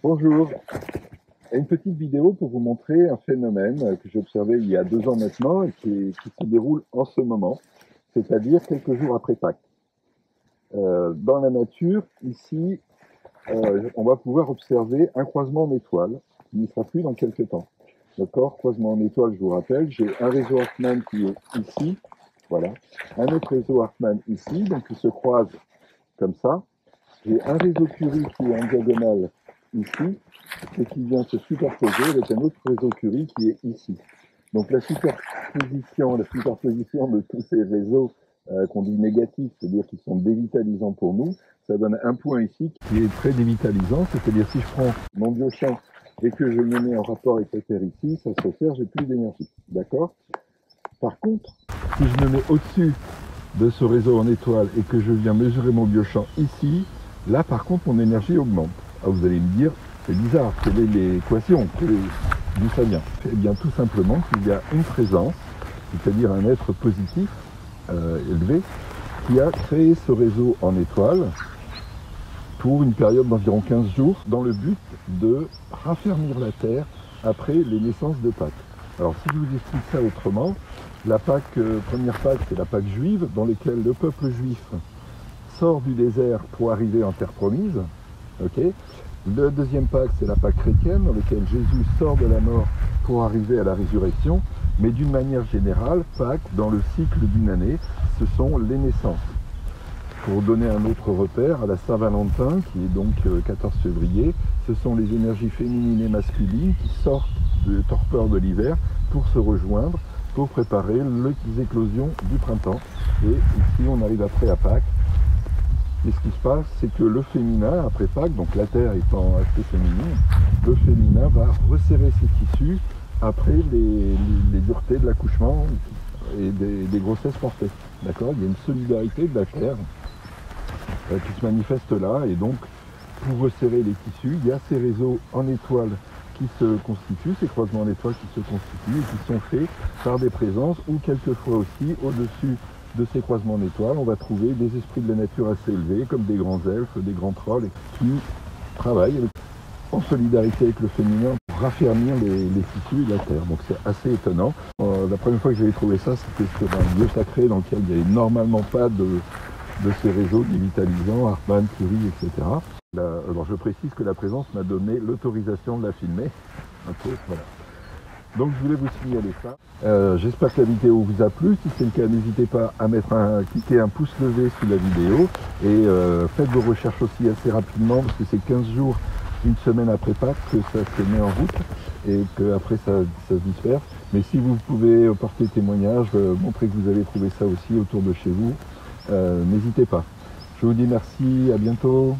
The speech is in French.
Bonjour, une petite vidéo pour vous montrer un phénomène que j'ai observé il y a 2 ans maintenant et qui se déroule en ce moment, c'est-à-dire quelques jours après Pâques. Dans la nature, ici, on va pouvoir observer un croisement en étoiles qui n'y sera plus dans quelques temps. D'accord? Croisement en étoiles, je vous rappelle, j'ai un réseau Hartmann qui est ici, voilà, un autre réseau Hartmann ici, donc ils se croisent comme ça. J'ai un réseau Curie qui est en diagonale ici et qui vient se superposer avec un autre réseau Curie qui est ici. Donc la superposition de tous ces réseaux qu'on dit négatifs, c'est-à-dire qui sont dévitalisants pour nous, ça donne un point ici qui est très dévitalisant, c'est-à-dire si je prends mon biochamp et que je le mets en rapport avec la Terre ici, ça se fait, j'ai plus d'énergie. D'accord? Par contre, si je me mets au-dessus de ce réseau en étoile et que je viens mesurer mon biochamp ici, là par contre mon énergie augmente. Alors vous allez me dire, c'est bizarre, quelle est l'équation, d'où ça vient? Eh bien tout simplement qu'il y a une présence, c'est-à-dire un être positif élevé, qui a créé ce réseau en étoile pour une période d'environ 15 jours, dans le but de raffermir la Terre après les naissances de Pâques. Alors si je vous explique ça autrement, la Pâque, première Pâque, c'est la Pâque juive, dans laquelle le peuple juif sort du désert pour arriver en terre promise. Okay. Le deuxième Pâque, c'est la Pâque chrétienne, dans laquelle Jésus sort de la mort pour arriver à la résurrection. Mais d'une manière générale, Pâques, dans le cycle d'une année, ce sont les naissances. Pour donner un autre repère, à la Saint-Valentin, qui est donc 14 février, ce sont les énergies féminines et masculines qui sortent de torpeur de l'hiver pour se rejoindre, pour préparer les éclosions du printemps. Et ici, on arrive après à Pâques. Et ce qui se passe, c'est que le féminin, après Pâques, donc la Terre étant assez féminine, le féminin va resserrer ses tissus après les duretés de l'accouchement et des grossesses portées. D'accord? Il y a une solidarité de la Terre qui se manifeste là, et donc pour resserrer les tissus, il y a ces réseaux en étoiles qui se constituent, ces croisements en étoiles qui se constituent et qui sont faits par des présences, ou quelquefois aussi au-dessus de ces croisements en étoiles, on va trouver des esprits de la nature assez élevés, comme des grands elfes, des grands trolls, qui travaillent en solidarité avec le féminin pour raffermir les tissus et la terre. Donc c'est assez étonnant. La première fois que j'avais trouvé ça, c'était sur un lieu sacré dans lequel il n'y avait normalement pas de ces réseaux dévitalisants, Hartmann, Curie, etc. Alors je précise que la présence m'a donné l'autorisation de la filmer. Okay, voilà. Donc je voulais vous signaler ça. J'espère que la vidéo vous a plu. Si c'est le cas, n'hésitez pas à cliquer un pouce levé sous la vidéo. Et faites vos recherches aussi assez rapidement, parce que c'est 15 jours, une semaine après Pâques, que ça se met en route et qu'après ça se disperse. Mais si vous pouvez porter témoignage, montrer que vous avez trouvé ça aussi autour de chez vous, n'hésitez pas. Je vous dis merci, à bientôt.